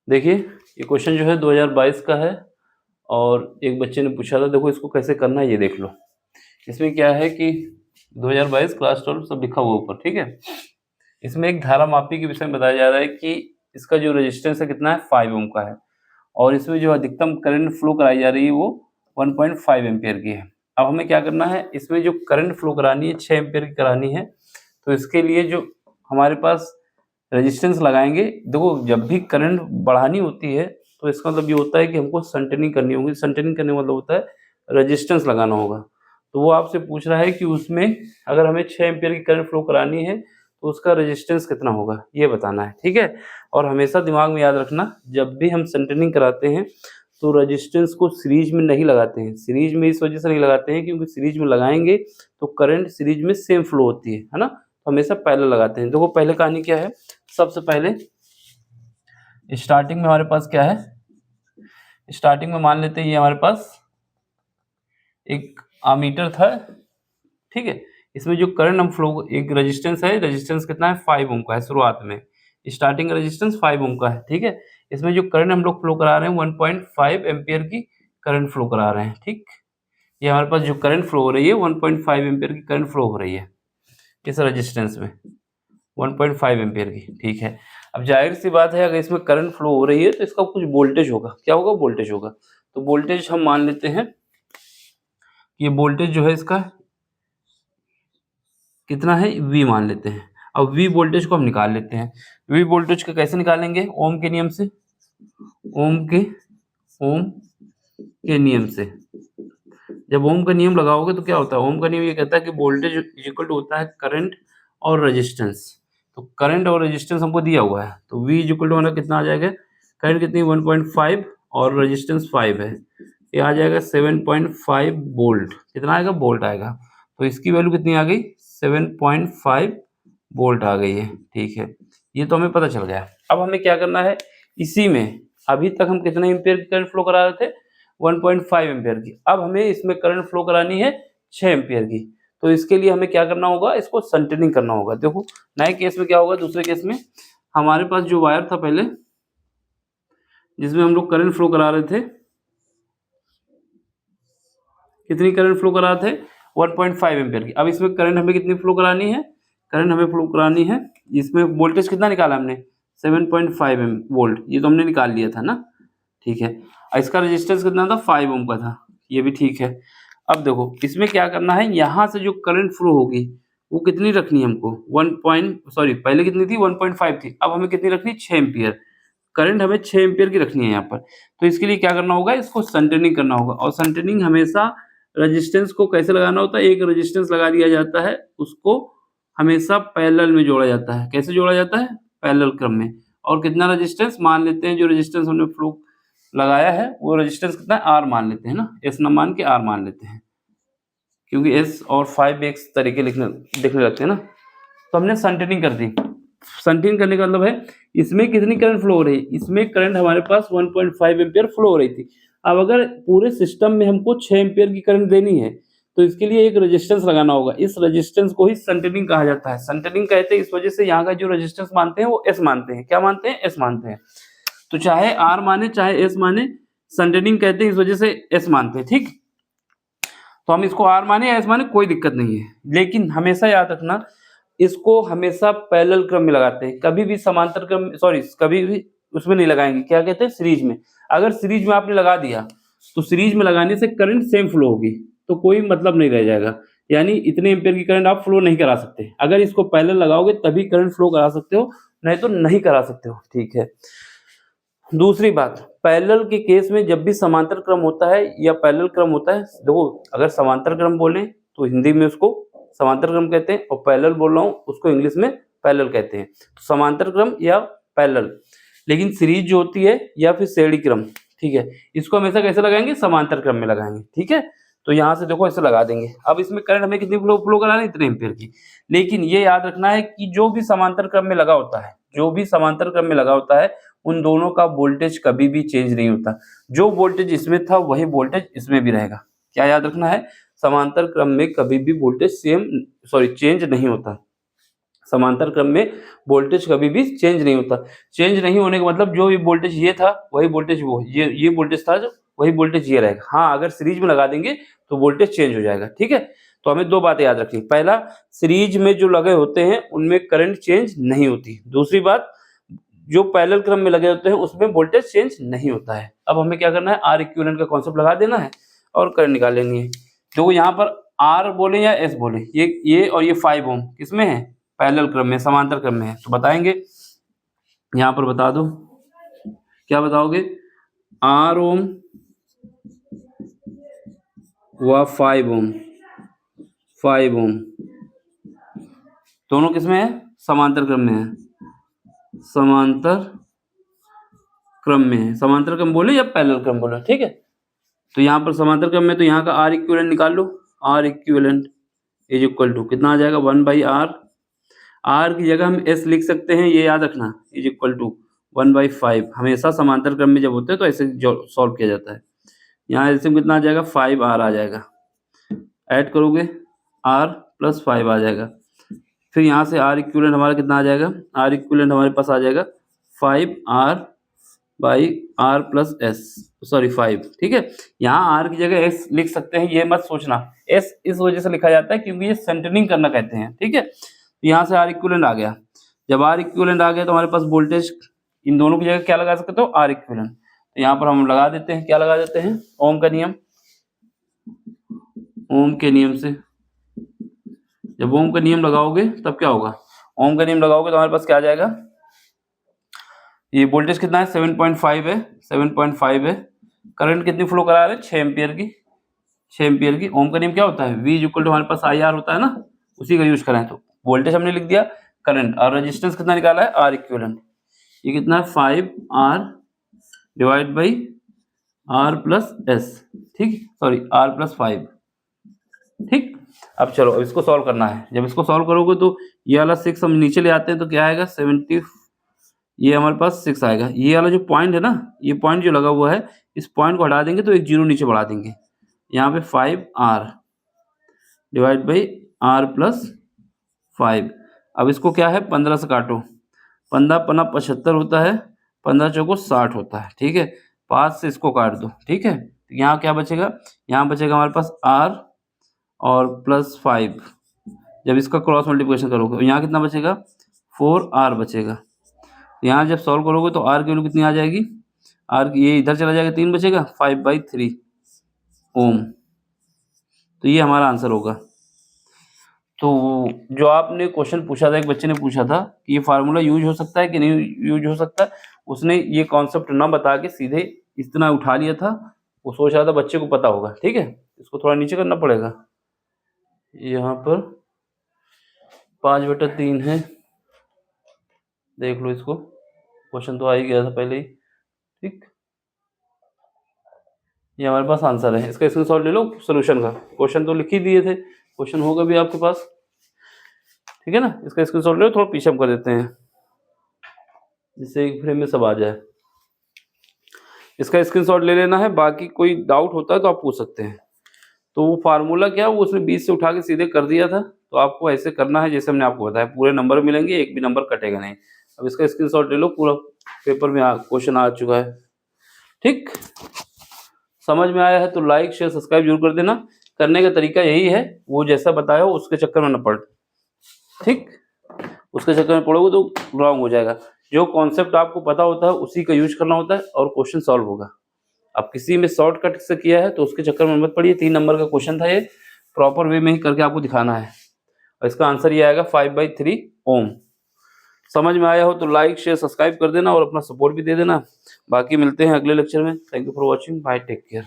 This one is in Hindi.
देखिए ये क्वेश्चन जो है 2022 का है और एक बच्चे ने पूछा था, देखो इसको कैसे करना है ये देख लो। इसमें क्या है कि 2022 क्लास 12 सब लिखा हुआ ऊपर, ठीक है। इसमें एक धारा मापी के विषय में बताया जा रहा है कि इसका जो रेजिस्टेंस है कितना है, 5 ओम का है और इसमें जो अधिकतम करंट फ्लो कराई जा रही है वो 1.5 एम्पियर की है। अब हमें क्या करना है, इसमें जो करंट फ्लो करानी है 6 एम्पियर की करानी है, तो इसके लिए जो हमारे पास रेजिस्टेंस लगाएंगे, देखो जब भी करंट बढ़ानी होती है तो इसका मतलब ये होता है कि हमको शंटनिंग करनी होगी। शंटनिंग करने का मतलब होता है रेजिस्टेंस लगाना होगा। तो वो आपसे पूछ रहा है कि उसमें अगर हमें 6 एम्पियर की करंट फ्लो करानी है तो उसका रेजिस्टेंस कितना होगा ये बताना है, ठीक है। और हमेशा दिमाग में याद रखना, जब भी हम शंटनिंग कराते हैं तो रेजिस्टेंस को सीरीज में नहीं लगाते हैं। सीरीज में इस वजह से नहीं लगाते हैं क्योंकि सीरीज में लगाएंगे तो करंट सीरीज में सेम फ्लो होती है ना, तो हमेशा पैरेलल लगाते हैं। देखो पहले कहानी क्या है, सबसे पहले स्टार्टिंग में हमारे पास क्या है, स्टार्टिंग में मान लेते हैं ये हमारे पास एक अमीटर था, ठीक है। इसमें जो करंट हम फ्लो, एक रेजिस्टेंस है, रेजिस्टेंस कितना है 5 ओम का है, शुरुआत में स्टार्टिंग रेजिस्टेंस 5 ओम का है, ठीक है। इसमें जो करंट हम लोग फ्लो करा रहे हैं 1.5 एम्पियर की करंट फ्लो करा रहे हैं, ठीक। ये हमारे पास जो करंट फ्लो हो रही है 1.5 एम्पियर की करंट फ्लो हो रही है इस रेजिस्टेंस में 1.5 एम्पियर की, ठीक है। अब जाहिर सी बात है अगर इसमें करंट फ्लो हो रही है तो इसका कुछ वोल्टेज होगा, क्या होगा, वोल्टेज होगा। तो वोल्टेज हम मान लेते हैं कि ये वोल्टेज जो है इसका कितना है, V मान लेते हैं। अब V वोल्टेज को हम निकाल लेते हैं। V वोल्टेज को कैसे निकालेंगे, ओम के नियम से, ओम के नियम से। जब ओम का नियम लगाओगे तो क्या होता है, ओम का नियम ये कहता है कि वोल्टेज इक्वल टू होता है करंट और रेजिस्टेंस। तो करंट और रेजिस्टेंस हमको दिया हुआ है तो V इक्वल टू हमारा कितना आ जाएगा, करंट कितनी 1.5 और रेजिस्टेंस 5 है, ये आ जाएगा 7.5 वोल्ट। कितना आएगा, वोल्ट आएगा। तो इसकी वैल्यू कितनी आ गई, 7.5 वोल्ट आ गई है, ठीक है। ये तो हमें पता चल गया। अब हमें क्या करना है, इसी में अभी तक हम कितने एम्पियर की करंट फ्लो करा रहे थे, 1.5 एम्पियर की। अब हमें इसमें करंट फ्लो करानी है 6 एम्पियर की। तो इसके लिए हमें क्या करना होगा, इसको शंटनिंग करना होगा। देखो नए केस में क्या होगा, दूसरे केस में हमारे पास जो वायर था पहले जिसमें हम लोग करंट फ्लो करा रहे थे, कितनी करंट फ्लो करा रहे थे, 1.5 एम्पियर की। अब इसमें करंट हमें कितनी फ्लो करानी है, करंट हमें फ्लो करानी है, इसमें वोल्टेज कितना निकाला हमने, 7.5 वोल्ट, ये तो हमने निकाल लिया था ना, ठीक है। इसका रेजिस्टेंस कितना था, 5 ओम का था, ये भी ठीक है। अब देखो इसमें क्या करना है, यहाँ से जो करंट फ्लो होगी वो कितनी रखनी है हमको, पहले कितनी थी 1.5 थी, अब हमें कितनी रखनी है 6 एम्पियर। करंट हमें 6 एम्पियर की रखनी है यहाँ पर। तो इसके लिए क्या करना होगा, इसको शंटनिंग करना होगा। और शंटनिंग हमेशा रेजिस्टेंस को कैसे लगाना होता है, एक रेजिस्टेंस लगा दिया जाता है, उसको हमेशा पैरेलल में जोड़ा जाता है। कैसे जोड़ा जाता है, पैरेलल क्रम में। और कितना रेजिस्टेंस मान लेते हैं, जो रेजिस्टेंस हमने फ्लो लगाया है वो रेजिस्टेंस कितना है, आर मान लेते हैं ना, एस न मान के आर मान लेते हैं, क्योंकि एस और 5 एक तरीके दिखने लगते हैं ना। तो हमने शंटनिंग कर दी। शंटनिंग करने का मतलब है इसमें कितनी करंट फ्लो हो रही है, इसमें करंट हमारे पास 1.5 एम्पियर फ्लो हो रही थी। अब अगर पूरे सिस्टम में हमको 6 एम्पियर की करंट देनी है तो इसके लिए एक रेजिस्टेंस लगाना होगा। इस रेजिस्टेंस को ही शंटनिंग कहा जाता है। शंटनिंग कहते हैं इस वजह से, यहाँ का जो रेजिस्टेंस मानते हैं वो एस मानते हैं। क्या मानते हैं, एस मानते हैं। तो चाहे आर माने चाहे एस माने, शंटनिंग कहते हैं इस वजह से एस मानते हैं, ठीक। तो हम इसको आर माने या एस माने कोई दिक्कत नहीं है, लेकिन हमेशा याद रखना इसको हमेशा पैरेलल क्रम में लगाते हैं, कभी भी समांतर क्रम, कभी भी उसमें नहीं लगाएंगे। क्या कहते हैं, सीरीज में। अगर सीरीज में आपने लगा दिया तो सीरीज में लगाने से करंट सेम फ्लो होगी, तो कोई मतलब नहीं रह जाएगा। यानी इतने एम्पियर की करंट आप फ्लो नहीं करा सकते। अगर इसको पैरेलल लगाओगे तभी करंट फ्लो करा सकते हो, नहीं तो नहीं करा सकते हो, ठीक है। दूसरी बात, पैरेलल के केस में जब भी समांतर क्रम होता है या पैरेलल क्रम होता है, देखो अगर समांतर क्रम बोलें तो हिंदी में उसको समांतर क्रम कहते हैं, और पैरेलल बोल रहा हूँ उसको इंग्लिश में पैरेलल कहते हैं। तो समांतर क्रम या पैरेलल। लेकिन सीरीज जो होती है या फिर श्रेणी क्रम, ठीक है, इसको हमेशा कैसे लगाएंगे, समांतर क्रम में लगाएंगे, ठीक है। तो यहाँ से देखो ऐसे लगा देंगे। अब इसमें करंट हमें कितनी फ्लो करानी है, इतने एम्पियर की। लेकिन ये याद रखना है कि जो भी समांतर क्रम में लगा होता है, जो भी समांतर क्रम में लगा होता है, उन दोनों का वोल्टेज कभी भी चेंज नहीं होता। जो वोल्टेज इसमें था वही वोल्टेज इसमें भी रहेगा। क्या याद रखना है, समांतर क्रम में कभी भी वोल्टेज चेंज नहीं होता। समांतर क्रम में वोल्टेज कभी भी चेंज नहीं होता। चेंज नहीं होने का मतलब जो भी वोल्टेज ये था वही वोल्टेज ये वोल्टेज था जो वही वोल्टेज ये रहेगा। हाँ, अगर सीरीज में लगा देंगे तो वोल्टेज चेंज हो जाएगा। ठीक है, तो हमें दो बातें याद रखनी। पहला, सीरीज में जो लगे होते हैं उनमें करंट चेंज नहीं होती। दूसरी बात, जो पैरेलल क्रम में लगे होते हैं उसमें वोल्टेज चेंज नहीं होता है। अब हमें क्या करना है, आर इक्विवेलेंट का कॉन्सेप्ट लगा देना है और करंट निकाल लेनी है। जो यहाँ पर आर बोले या एस बोले, ये और ये 5 ओम किसमें है, पैरेलल क्रम में, समांतर क्रम में है। तो बताएंगे, यहाँ पर बता दो, क्या बताओगे, आर ओम व 5 ओम, 5 ओम दोनों किसमें है, समांतर क्रम में है, समांतर क्रम में है। समांतर क्रम बोले या पैरेलल क्रम बोले, ठीक है। तो यहाँ पर समांतर क्रम में, तो यहाँ का आर इक्विवेलेंट निकाल लो। R equivalent is equal to कितना आ जाएगा, 1/r। आर की जगह हम एस लिख सकते हैं, ये याद रखना, इज इक्वल टू 1/5। हमेशा समांतर क्रम में जब होते हैं तो ऐसे सॉल्व किया जाता है। यहाँ एलसीएम कितना आ जाएगा, 5r आ जाएगा। ऐड करोगे r प्लस 5 आ जाएगा। फिर यहाँ से आर इक्विवेलेंट हमारा कितना आ जाएगा, आर इक्विवेलेंट हमारे पास आ जाएगा 5r/r प्लस एस, सॉरी 5। ठीक है, यहाँ r की जगह s लिख सकते हैं, ये मत सोचना। s इस वजह से लिखा जाता है क्योंकि ये सेंटरिंग करना कहते हैं। ठीक है, तो यहाँ से आर इक्विवेलेंट आ गया। जब आर इक्विवेलेंट आ गया तो हमारे पास वोल्टेज इन दोनों की जगह क्या लगा सकते हो, आर इक्विवेलेंट। तो यहाँ पर हम लगा देते हैं, क्या लगा देते हैं, ओम का नियम। ओम के नियम से जब ओम का नियम लगाओगे तब क्या होगा, ओम का नियम लगाओगे तो हमारे पास क्या आ जाएगा, ये वोल्टेज कितना है, 7.5 है, 7.5 है। करंट कितनी फ्लो करा रहे हैं, 6 एम्पियर की, 6 एम्पियर की। ओम का नियम क्या होता है, V इक्वल टू हमारे पास IR होता है ना, उसी का यूज करें। तो वोल्टेज हमने लिख दिया, करंट और रेजिस्टेंस कितना निकाला है, आर इक्विवेलेंट। ये कितना है, 5R divide by R plus S, ठीक, सॉरी R प्लस 5। ठीक, अब चलो, अब इसको सॉल्व करना है। जब इसको सॉल्व करोगे तो ये वाला 6 हम नीचे ले आते हैं तो क्या आएगा, 70, ये हमारे पास 6 आएगा। ये वाला जो पॉइंट है ना, ये पॉइंट जो लगा हुआ है, इस पॉइंट को हटा देंगे तो एक जीरो नीचे बढ़ा देंगे। यहाँ पे 5R divide by R plus 5। अब इसको क्या है, 15 से काटो, 15 पन्ना 75 होता है, 15 चौको 60 होता है। ठीक है, 5 से इसको काट दो। ठीक है, तो यहाँ क्या बचेगा, यहाँ बचेगा हमारे पास R और प्लस 5। जब इसका क्रॉस मल्टीप्लिकेशन करोगे यहाँ कितना बचेगा, 4R बचेगा। यहाँ जब सॉल्व करोगे तो R की वैल्यू कितनी आ जाएगी, R की ये इधर चला जाएगा, 3 बचेगा, 5/3 ओम। तो ये हमारा आंसर होगा। तो जो आपने क्वेश्चन पूछा था, एक बच्चे ने पूछा था कि ये फार्मूला यूज हो सकता है कि नहीं यूज हो सकता, उसने ये कॉन्सेप्ट ना बता के सीधे इतना उठा लिया था। वो सोच रहा था बच्चे को पता होगा। ठीक है, इसको थोड़ा नीचे करना पड़ेगा। यहाँ पर 5/3 है, देख लो इसको, क्वेश्चन तो आ ही गया था पहले ही। ठीक, ये हमारे पास आंसर है। इसका स्क्रीनशॉट ले लो सोल्यूशन का, क्वेश्चन तो लिख ही दिए थे, क्वेश्चन होगा भी आपके पास। ठीक है ना, इसका स्क्रीनशॉट ले लो, थोड़ा पीछे हम कर देते हैं जिससे एक फ्रेम में सब आ जाए। इसका स्क्रीनशॉट ले लेना है, बाकी कोई डाउट होता है तो आप पूछ सकते हैं। तो वो फार्मूला क्या, वो उसने 20 से उठा के सीधे कर दिया था, तो आपको ऐसे करना है जैसे हमने आपको बताया, पूरे नंबर मिलेंगे, एक भी नंबर कटेगा नहीं। अब इसका स्क्रीनशॉट ले लो, पूरा पेपर में क्वेश्चन आ चुका है। ठीक, समझ में आया है तो लाइक शेयर सब्सक्राइब जरूर कर देना। करने का तरीका यही है, वो जैसा बताया हो उसके चक्कर में न पड़, ठीक, उसके चक्कर में पड़ोगे तो रॉन्ग हो जाएगा। जो कॉन्सेप्ट आपको पता होता है उसी का यूज करना होता है और क्वेश्चन सॉल्व होगा। अब किसी में शॉर्टकट से किया है तो उसके चक्कर में मत पड़िए। 3 नंबर का क्वेश्चन था ये, प्रॉपर वे में ही करके आपको दिखाना है और इसका आंसर ये आएगा 5/3 ओम। समझ में आया हो तो लाइक शेयर सब्सक्राइब कर देना और अपना सपोर्ट भी दे देना। बाकी मिलते हैं अगले लेक्चर में। Thank you for watching, bye, take care.